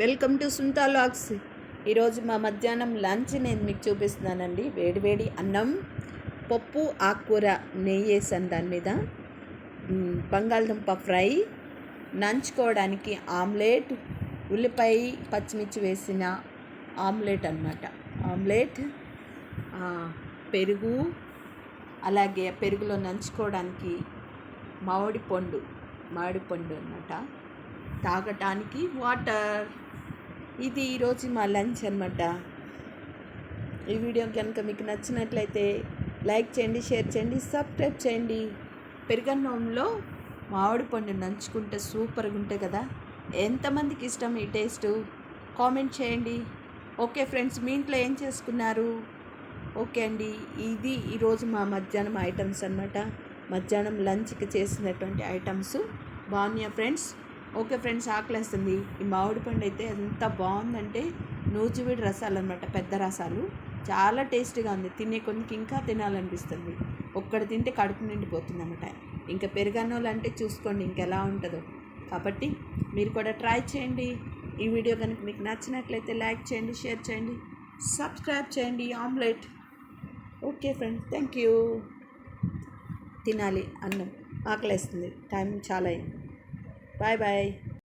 Welcome to సుంతా logs. ఈరోజు మా మధ్యాహ్నం లంచ్ నేను మీకు చూపిస్తున్నానండి. వేడివేడి అన్నం, పప్పు, ఆకుకూర నెయ్యి వేసాను దాని మీద, బంగాళదుంప ఫ్రై, నంచుకోవడానికి ఆమ్లెట్, ఉల్లిపాయ పచ్చిమిర్చి వేసిన ఆమ్లెట్ అన్నమాట. ఆమ్లెట్, పెరుగు, అలాగే పెరుగులో నంచుకోవడానికి మామిడి పండు అన్నమాట, తాగటానికి వాటర్. ఇది ఈరోజు మా లంచ్ అనమాట. ఈ వీడియో కనుక మీకు నచ్చినట్లయితే లైక్ చేయండి, షేర్ చేయండి, సబ్స్క్రైబ్ చేయండి. పెరుగన్నంలో మామిడి పండు నంచుకుంటే సూపర్గా ఉంటాయి కదా. ఎంతమందికి ఇష్టం ఈ టేస్టు కామెంట్ చేయండి. ఓకే ఫ్రెండ్స్, మీ ఇంట్లో ఏం చేసుకున్నారు? ఓకే అండి, ఇది ఈరోజు మా మధ్యాహ్నం ఐటమ్స్ అన్నమాట. మధ్యాహ్నం లంచ్కి చేసినటువంటి ఐటమ్స్ బాగున్నాయా ఫ్రెండ్స్? ఓకే ఫ్రెండ్స్, ఆకలేస్తుంది. ఈ మామిడి పండు అయితే ఎంత బాగుందంటే నూజివీడి రసాలు అనమాట, పెద్ద రసాలు. చాలా టేస్టీగా ఉంది. తినే కొద్దికి ఇంకా తినాలనిపిస్తుంది. ఒక్కటి తింటే కడుపు నిండిపోతుంది అన్నమాట. ఇంకా పెరుగన్నోలు అంటే చూసుకోండి ఇంకెలా ఉంటుందో. కాబట్టి మీరు కూడా ట్రై చేయండి. ఈ వీడియో కనుక మీకు నచ్చినట్లయితే లైక్ చేయండి, షేర్ చేయండి, సబ్స్క్రైబ్ చేయండి. Omelette. Okay friends, thank you. తినాలి అన్నం, ఆకలేస్తుంది. టైం చాలా అయింది. Bye bye.